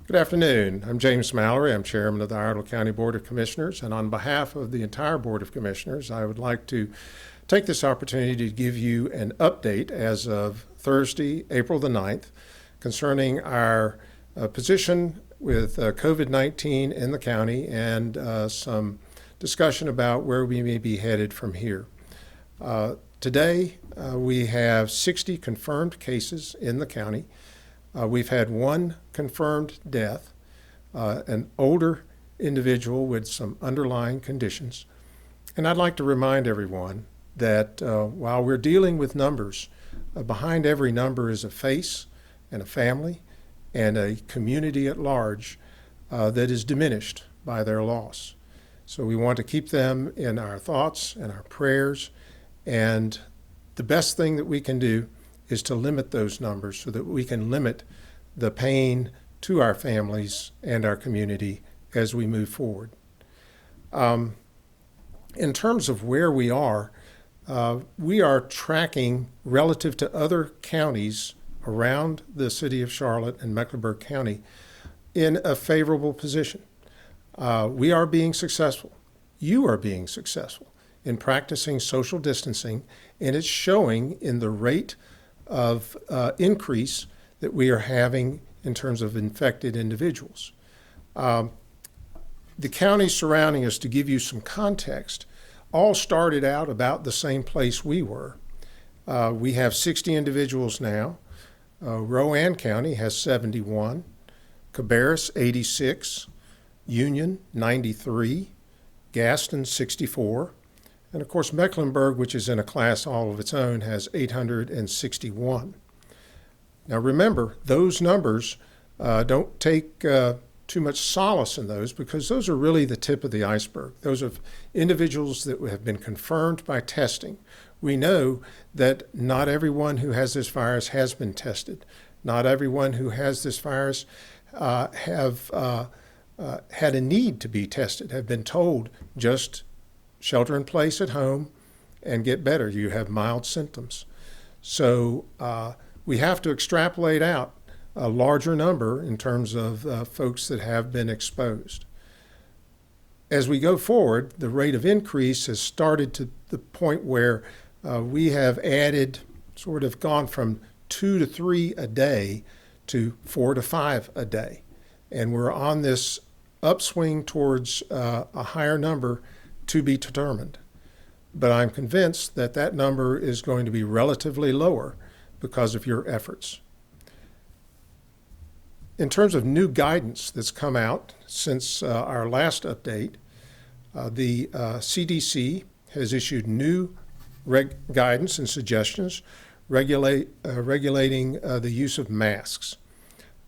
Good afternoon. I'm James Mallory. I'm chairman of the Iredell County Board of Commissioners, and on behalf of the entire Board of Commissioners, I would like to take this opportunity to give you an update as of Thursday, April the 9th, concerning our position with COVID-19 in the county and some discussion about where we may be headed from here. Today, we have 60 confirmed cases in the county. We've had one confirmed death, an older individual with some underlying conditions. And I'd like to remind everyone that while we're dealing with numbers, behind every number is a face and a family and a community at large that is diminished by their loss. So we want to keep them in our thoughts and our prayers, and the best thing that we can do is to limit those numbers so that we can limit the pain to our families and our community as we move forward. In terms of where we are tracking relative to other counties around the city of Charlotte and Mecklenburg County in a favorable position. We are being successful. You are being successful in practicing social distancing, and it's showing in the rate of increase that we are having in terms of infected individuals. The counties surrounding us, to give you some context, all started out about the same place we were. We have 60 individuals now. Rowan County has 71, Cabarrus 86, Union 93, Gaston 64, and of course Mecklenburg, which is in a class all of its own, has 861. Now remember, those numbers don't take too much solace in those, because those are really the tip of the iceberg. Those are individuals that have been confirmed by testing. We know that not everyone who has this virus has been tested. Not everyone who has this virus have had a need to be tested, have been told just shelter in place at home and get better. You have mild symptoms. So we have to extrapolate out a larger number in terms of folks that have been exposed. As we go forward, the rate of increase has started to the point where we have added, sort of gone from 2 to 3 a day to 4 to 5 a day. And we're on this upswing towards a higher number to be determined. But I'm convinced that that number is going to be relatively lower because of your efforts. In terms of new guidance that's come out since our last update, the CDC has issued new guidance and suggestions regulating the use of masks.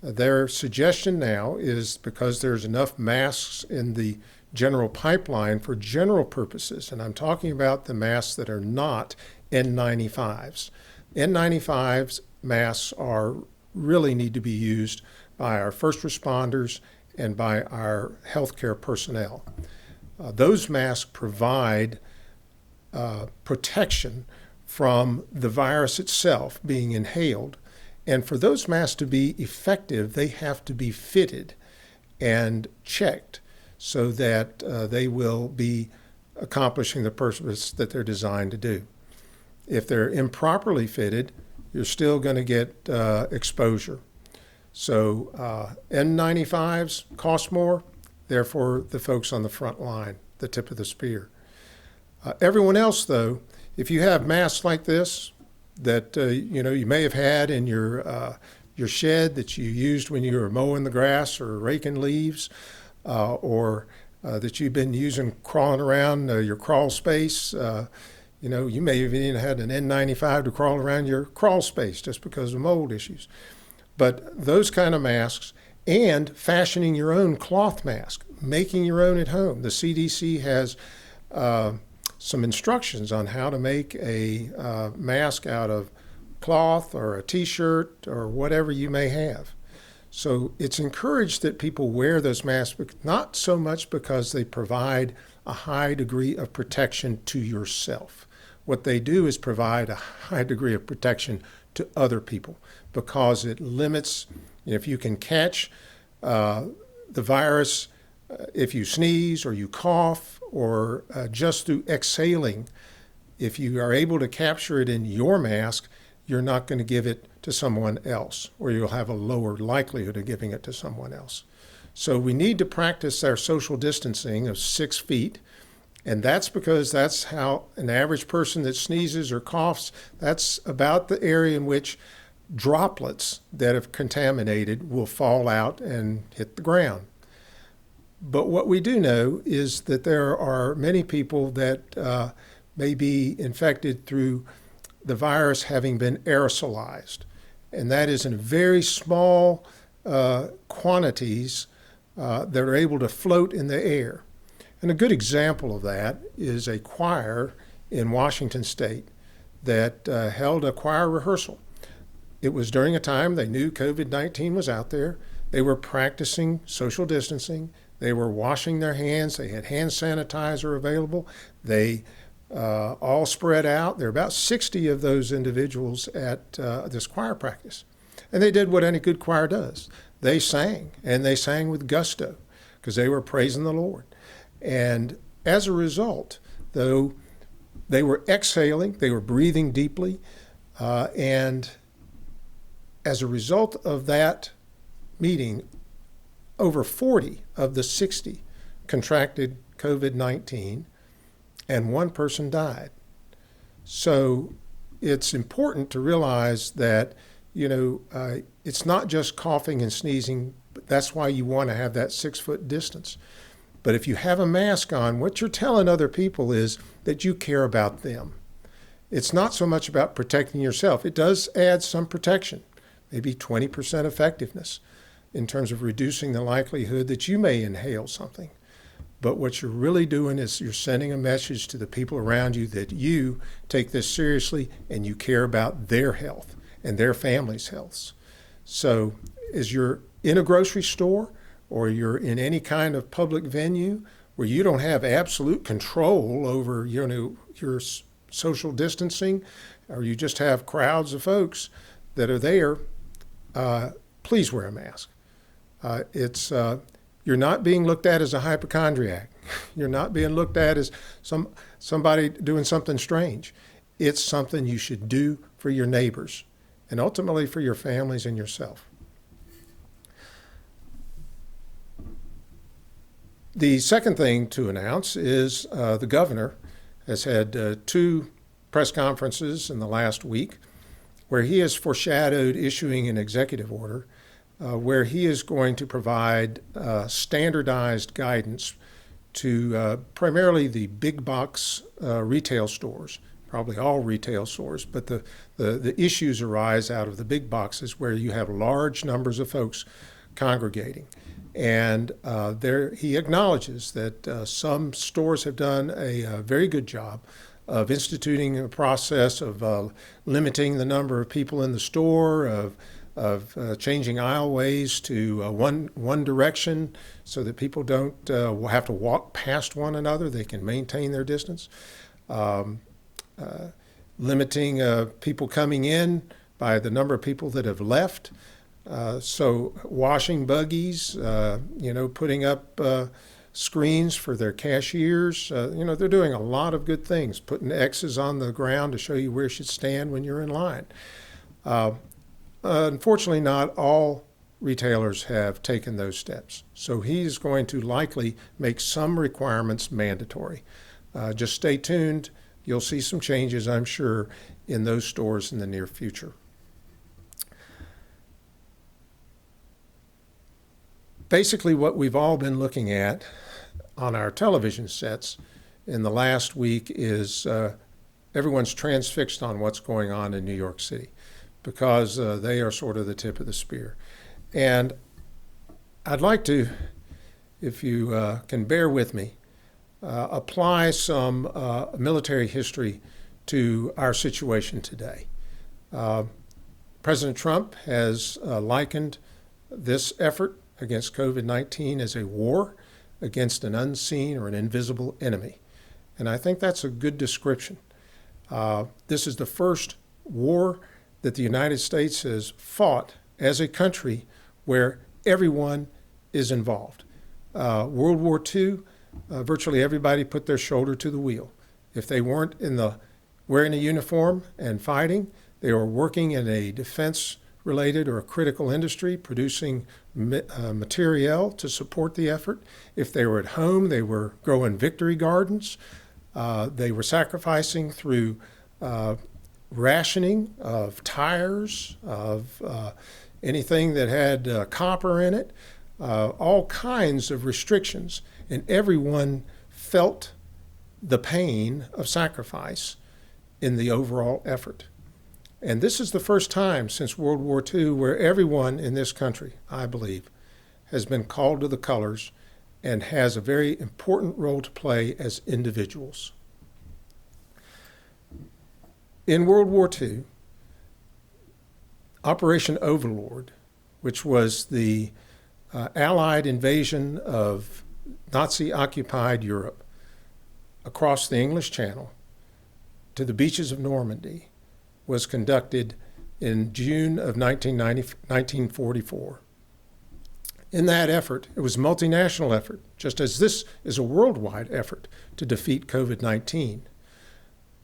Their suggestion now is, because there's enough masks in the general pipeline for general purposes, and I'm talking about the masks that are not N95s. N95s masks really need to be used by our first responders and by our healthcare personnel. Those masks provide protection from the virus itself being inhaled. And for those masks to be effective, they have to be fitted and checked so that they will be accomplishing the purpose that they're designed to do. If they're improperly fitted, you're still going to get exposure. So N95s cost more, therefore the folks on the front line, the tip of the spear. Everyone else, though, if you have masks like this that you may have had in your shed that you used when you were mowing the grass or raking leaves, or that you've been using crawling around your crawl space. You may have even had an N95 to crawl around your crawl space just because of mold issues. But those kind of masks, and fashioning your own cloth mask, making your own at home. The CDC has some instructions on how to make a mask out of cloth or a t-shirt or whatever you may have. So it's encouraged that people wear those masks, but not so much because they provide a high degree of protection to yourself. What they do is provide a high degree of protection to other people, because it limits, if you can catch The virus, if you sneeze or you cough or just through exhaling, if you are able to capture it in your mask, you're not going to give it to someone else, or you'll have a lower likelihood of giving it to someone else. So we need to practice our social distancing of 6 feet, and that's because that's how an average person that sneezes or coughs, that's about the area in which droplets that have contaminated will fall out and hit the ground. But what we do know is that there are many people that may be infected through the virus having been aerosolized. And that is in very small quantities that are able to float in the air. And a good example of that is a choir in Washington State that held a choir rehearsal. It was during a time they knew COVID-19 was out there. They were practicing social distancing. They were washing their hands. They had hand sanitizer available. They all spread out. There were about 60 of those individuals at this choir practice. And they did what any good choir does. They sang, and they sang with gusto because they were praising the Lord. And as a result, though, they were exhaling, they were breathing deeply, and as a result of that meeting, over 40 of the 60 contracted COVID-19, and one person died. So it's important to realize that, it's not just coughing and sneezing, but that's why you want to have that 6-foot distance. But if you have a mask on, what you're telling other people is that you care about them. It's not so much about protecting yourself. It does add some protection, maybe 20% effectiveness in terms of reducing the likelihood that you may inhale something. But what you're really doing is you're sending a message to the people around you that you take this seriously and you care about their health and their family's health. So as you're in a grocery store or you're in any kind of public venue where you don't have absolute control over your social distancing, or you just have crowds of folks that are there, please wear a mask. You're not being looked at as a hypochondriac. You're not being looked at as somebody doing something strange. It's something you should do for your neighbors and ultimately for your families and yourself. The second thing to announce is the governor has had 2 press conferences in the last week where he has foreshadowed issuing an executive order where he is going to provide standardized guidance to primarily the big box retail stores, probably all retail stores, but the issues arise out of the big boxes where you have large numbers of folks congregating. And he acknowledges that some stores have done a very good job of instituting a process of limiting the number of people in the store, of changing aisleways to one direction so that people don't have to walk past one another. They can maintain their distance. Limiting people coming in by the number of people that have left. So washing buggies, putting up screens for their cashiers. They're doing a lot of good things, putting X's on the ground to show you where you should stand when you're in line. Unfortunately, not all retailers have taken those steps. So he's going to likely make some requirements mandatory. Just stay tuned. You'll see some changes, I'm sure, in those stores in the near future. Basically, what we've all been looking at on our television sets in the last week is everyone's transfixed on what's going on in New York City because they are sort of the tip of the spear. And I'd like to, if you can bear with me, apply some military history to our situation today. President Trump has likened this effort against COVID-19 as a war against an unseen or an invisible enemy. And I think that's a good description. This is the first war that the United States has fought as a country where everyone is involved. World War II, virtually everybody put their shoulder to the wheel. If they weren't wearing a uniform and fighting, they were working in a defense-related or a critical industry, producing materiel to support the effort. If they were at home, they were growing victory gardens. They were sacrificing through rationing of tires, of anything that had copper in it, all kinds of restrictions. And everyone felt the pain of sacrifice in the overall effort. And this is the first time since World War II where everyone in this country, I believe, has been called to the colors and has a very important role to play as individuals. In World War II, Operation Overlord, which was the Allied invasion of Nazi-occupied Europe across the English Channel to the beaches of Normandy, was conducted in June of 1944. In that effort, it was a multinational effort, just as this is a worldwide effort to defeat COVID-19.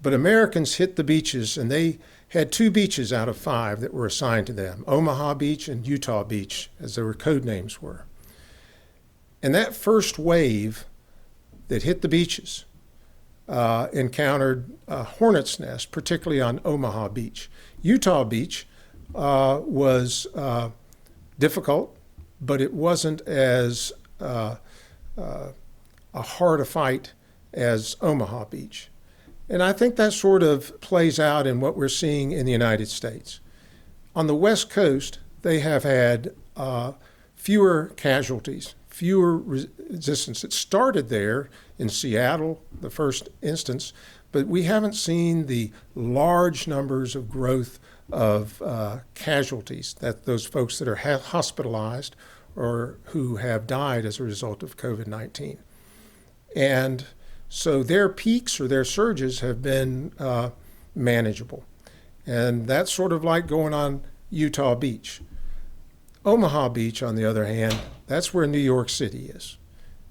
But Americans hit the beaches, and they had 2 beaches out of 5 that were assigned to them, Omaha Beach and Utah Beach, as their code names were. And that first wave that hit the beaches encountered a hornet's nest, particularly on Omaha Beach. Utah Beach was difficult, but it wasn't as hard a fight as Omaha Beach. And I think that sort of plays out in what we're seeing in the United States. On the West Coast, they have had fewer casualties, fewer resistance. It started there in Seattle, the first instance, but we haven't seen the large numbers of growth of casualties, that those folks that are hospitalized or who have died as a result of COVID-19. And so their peaks or their surges have been manageable. And that's sort of like going on Utah Beach. Omaha Beach, on the other hand, that's where New York City is.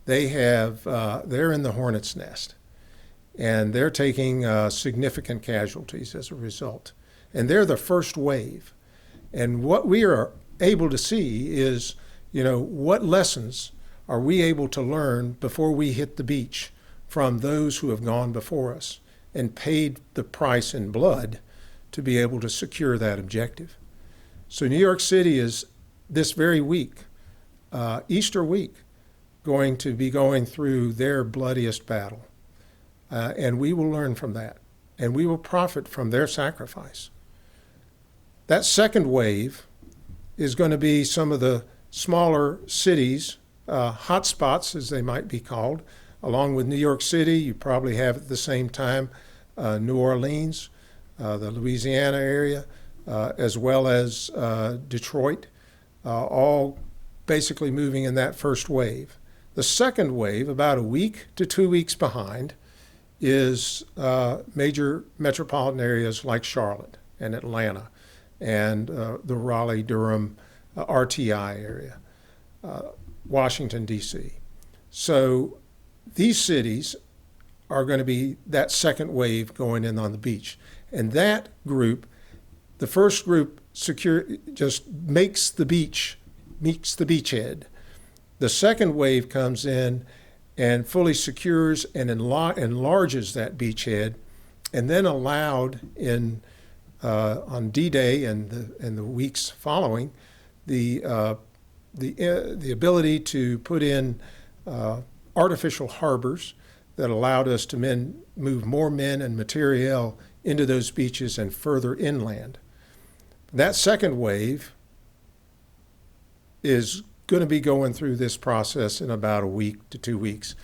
They're in the hornet's nest, and they're taking significant casualties as a result. And they're the first wave. And what we are able to see is, what lessons are we able to learn before we hit the beach from those who have gone before us and paid the price in blood to be able to secure that objective. So New York City is this very week, Easter week, going to be going through their bloodiest battle. And we will learn from that, and we will profit from their sacrifice. That second wave is going to be some of the smaller cities, hotspots as they might be called. Along with New York City, you probably have at the same time New Orleans, the Louisiana area, as well as Detroit, all basically moving in that first wave. The second wave, about a week to 2 weeks behind, is major metropolitan areas like Charlotte and Atlanta and the Raleigh-Durham RTI area, Washington, D.C. So these cities are going to be that second wave going in on the beach. And that group, the first group, just makes the beachhead. The second wave comes in and fully secures and enlarges that beachhead, and then allowed on D-Day and the weeks following the ability to put in artificial harbors that allowed us to move more men and materiel into those beaches and further inland. That second wave is going to be going through this process in about a week to 2 weeks.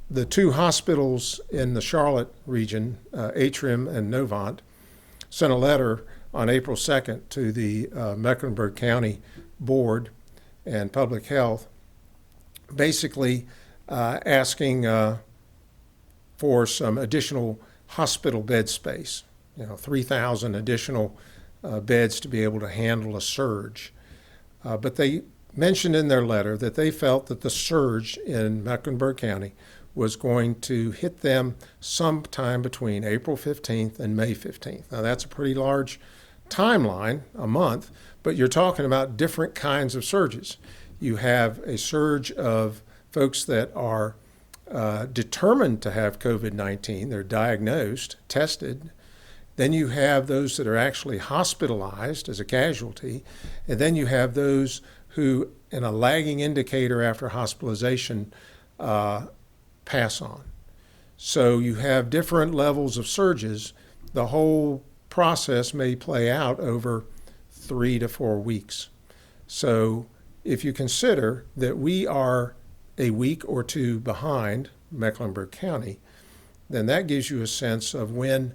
The 2 hospitals in the Charlotte region, Atrium and Novant, sent a letter on April 2nd to the Mecklenburg County Board and Public Health, basically asking for some additional hospital bed space, 3,000 additional beds to be able to handle a surge. But they mentioned in their letter that they felt that the surge in Mecklenburg County was going to hit them sometime between April 15th and May 15th. Now, that's a pretty large timeline, a month, but you're talking about different kinds of surges. You have a surge of folks that are determined to have COVID-19. They're diagnosed, tested. Then you have those that are actually hospitalized as a casualty. And then you have those who, in a lagging indicator after hospitalization, pass on. So you have different levels of surges. The whole process may play out over 3 to 4 weeks. So if you consider that we are a week or two behind Mecklenburg County, then that gives you a sense of when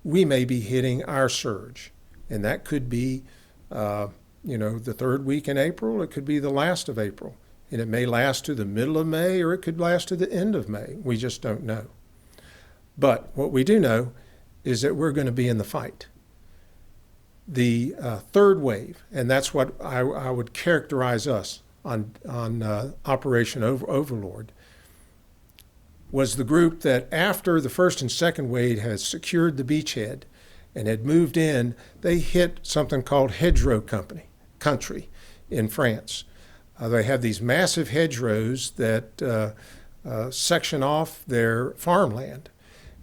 we may be hitting our surge. And that could be, the third week in April. It could be the last of April. And it may last to the middle of May, or it could last to the end of May. We just don't know. But what we do know is that we're going to be in the fight. The third wave, and that's what I would characterize us on Operation Overlord, was the group that after the first and second wave had secured the beachhead and had moved in, they hit something called hedgerow country in France. They have these massive hedgerows that section off their farmland.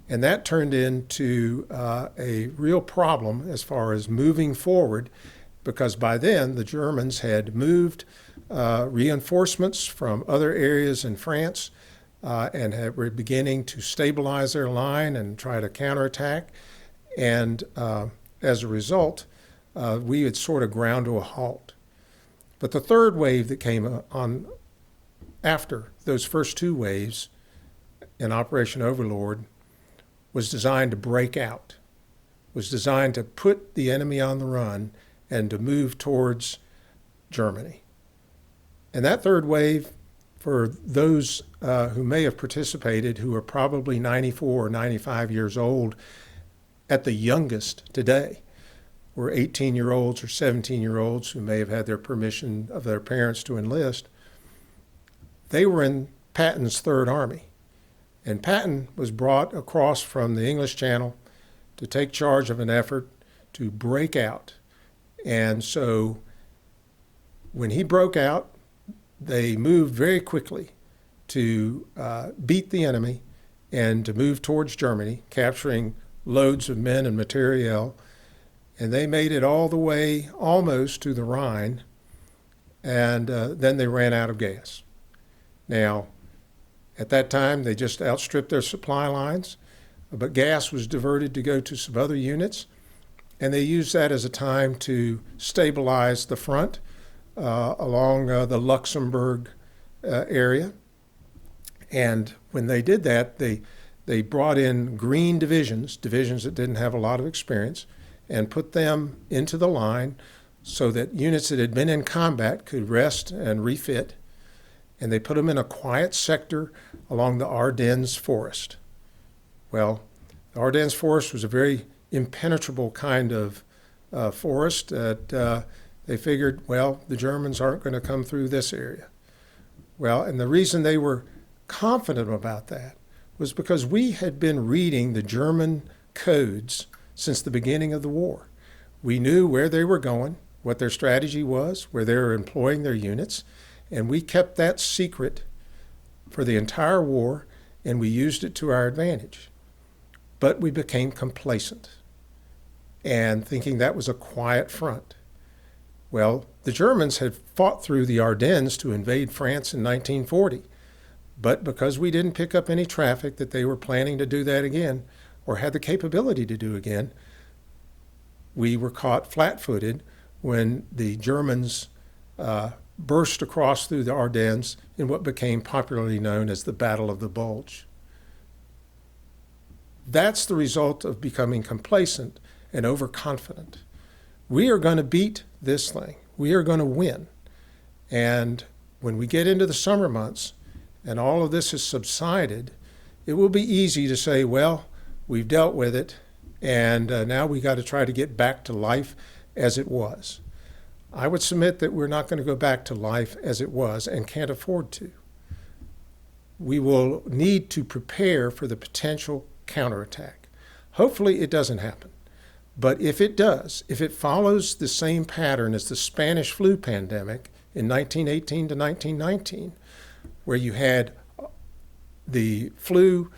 And that turned into a real problem as far as moving forward, because by then the Germans had moved reinforcements from other areas in France and were beginning to stabilize their line and try to counterattack. And as a result, we had sort of ground to a halt. But the third wave that came on after those first two waves in Operation Overlord was designed to break out, was designed to put the enemy on the run and to move towards Germany. And that third wave, for those who may have participated, who are probably 94 or 95 years old at the youngest today, were 18-year-olds or 17-year-olds who may have had their permission of their parents to enlist. They were in Patton's Third Army. And Patton was brought across from the English Channel to take charge of an effort to break out. And so when he broke out, they moved very quickly to beat the enemy and to move towards Germany, capturing loads of men and materiel. And they made it all the way almost to the Rhine, and then they ran out of gas. Now, at that time, they just outstripped their supply lines, but gas was diverted to go to some other units, and they used that as a time to stabilize the front along the Luxembourg area. And when they did that, they brought in green divisions that didn't have a lot of experience, and put them into the line so that units that had been in combat could rest and refit. And they put them in a quiet sector along the Ardennes forest. Well, the Ardennes forest was a very impenetrable kind of forest that they figured, well, the Germans aren't going to come through this area. Well, and the reason they were confident about that was because we had been reading the German codes since the beginning of the war. We knew where they were going, what their strategy was, where they were employing their units, and we kept that secret for the entire war, and we used it to our advantage. But we became complacent and thinking that was a quiet front. Well, the Germans had fought through the Ardennes to invade France in 1940, but because we didn't pick up any traffic that they were planning to do that again, or had the capability to do again, we were caught flat-footed when the Germans burst across through the Ardennes in what became popularly known as the Battle of the Bulge. That's the result of becoming complacent and overconfident. We are going to beat this thing. We are going to win. And when we get into the summer months and all of this has subsided, it will be easy to say, well, we've dealt with it, and now we got to try to get back to life as it was. I would submit that we're not going to go back to life as it was and can't afford to. We will need to prepare for the potential counterattack. Hopefully it doesn't happen. But if it does, if it follows the same pattern as the Spanish flu pandemic in 1918 to 1919, where you had the flu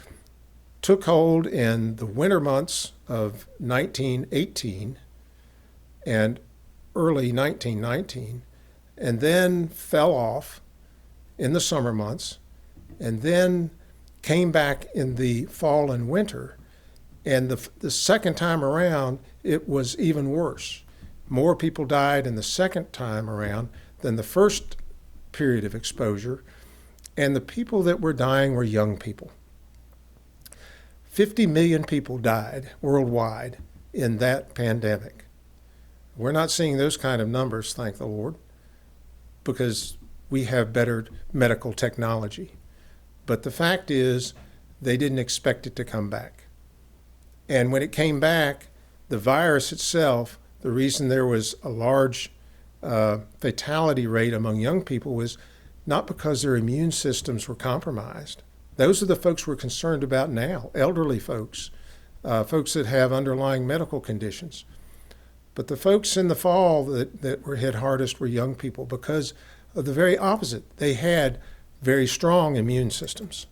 took hold in the winter months of 1918 and early 1919, and then fell off in the summer months, and then came back in the fall and winter. And the second time around, it was even worse. More people died in the second time around than the first period of exposure, and the people that were dying were young people. 50 million people died worldwide in that pandemic. We're not seeing those kind of numbers, thank the Lord, because we have better medical technology. But the fact is, they didn't expect it to come back. And when it came back, the virus itself, the reason there was a large fatality rate among young people was not because their immune systems were compromised. Those are the folks we're concerned about now, elderly folks, folks that have underlying medical conditions. But the folks in the fall that were hit hardest were young people because of the very opposite. They had very strong immune systems,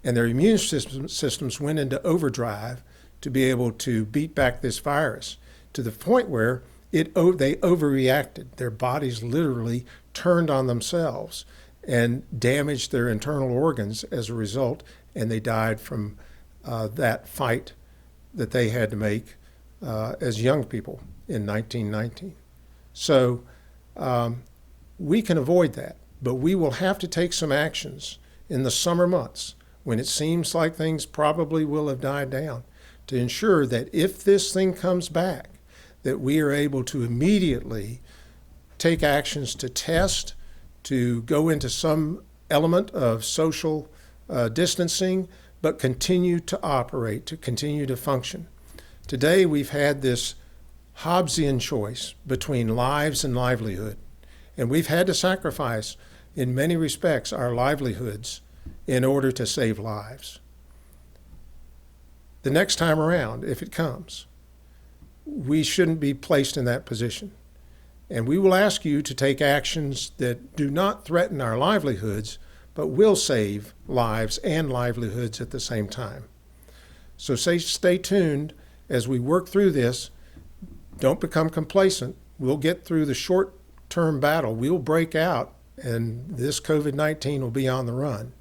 and their immune systems went into overdrive to be able to beat back this virus to the point where they overreacted. Their bodies literally turned on themselves and damaged their internal organs as a result, and they died from that fight that they had to make as young people in 1919. So we can avoid that, but we will have to take some actions in the summer months when it seems like things probably will have died down to ensure that if this thing comes back, that we are able to immediately take actions to test, to go into some element of social distancing, but continue to operate, to continue to function. Today, we've had this Hobbesian choice between lives and livelihood, and we've had to sacrifice, in many respects, our livelihoods in order to save lives. The next time around, if it comes, we shouldn't be placed in that position. And we will ask you to take actions that do not threaten our livelihoods, but will save lives and livelihoods at the same time. So stay tuned as we work through this. Don't become complacent. We'll get through the short-term battle. We'll break out, and this COVID-19 will be on the run.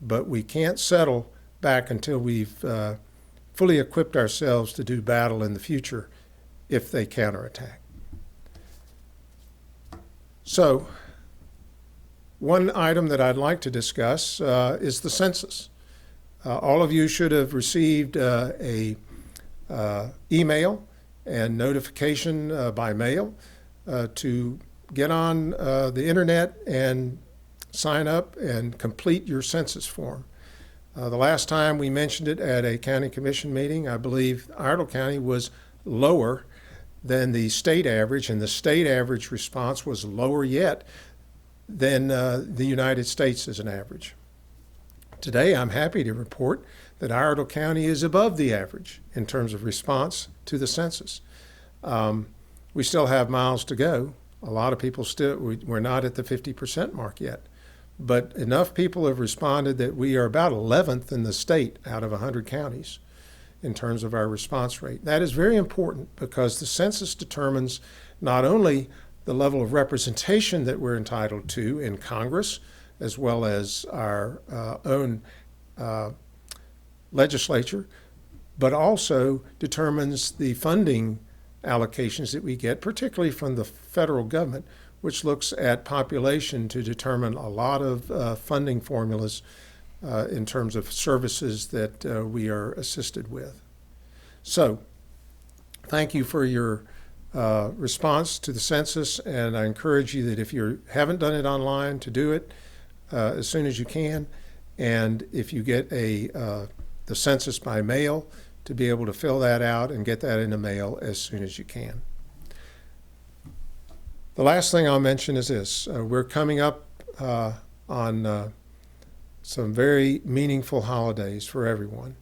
But we can't settle back until we've fully equipped ourselves to do battle in the future if they counterattack. So, one item that I'd like to discuss is the census. All of you should have received a email and notification by mail to get on the internet and sign up and complete your census form. The last time we mentioned it at a county commission meeting, I believe Iredell County was lower than the state average, and the state average response was lower yet than the United States as an average. Today, I'm happy to report that Iredell County is above the average in terms of response to the census. We still have miles to go. A lot of people we're not at the 50% mark yet. But enough people have responded that we are about 11th in the state out of 100 counties in terms of our response rate. That is very important because the census determines not only the level of representation that we're entitled to in Congress, as well as our own legislature, but also determines the funding allocations that we get, particularly from the federal government, which looks at population to determine a lot of funding formulas in terms of services that we are assisted with. So, thank you for your response to the census, and I encourage you that if you haven't done it online, to do it as soon as you can, and if you get the census by mail, to be able to fill that out and get that in the mail as soon as you can. The last thing I'll mention is this. We're coming up on some very meaningful holidays for everyone.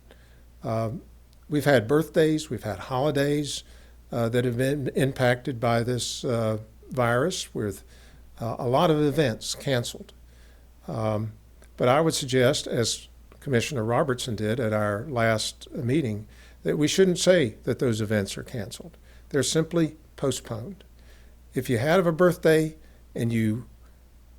We've had birthdays, we've had holidays that have been impacted by this virus with a lot of events canceled. But I would suggest, as Commissioner Robertson did at our last meeting, that we shouldn't say that those events are canceled. They're simply postponed. If you had a birthday and you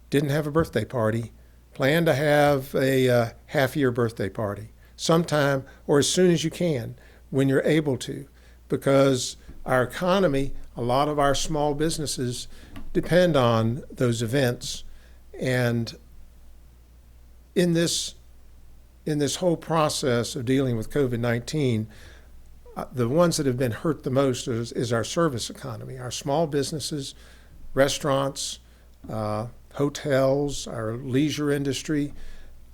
didn't have a birthday party, plan to have a half-year birthday party sometime or as soon as you can when you're able to, because our economy, a lot of our small businesses depend on those events. And in this whole process of dealing with COVID-19, the ones that have been hurt the most is our service economy, our small businesses, restaurants, hotels, our leisure industry,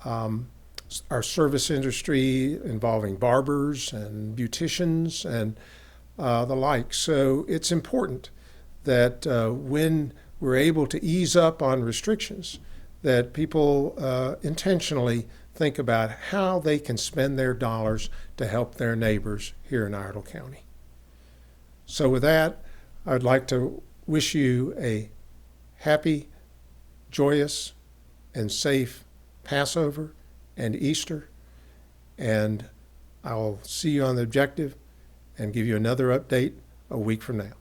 our service industry involving barbers and beauticians and the like. So it's important that when we're able to ease up on restrictions, that people intentionally think about how they can spend their dollars to help their neighbors here in Iredell County. So with that, I'd like to wish you a happy, joyous, and safe Passover and Easter, and I'll see you on the objective and give you another update a week from now.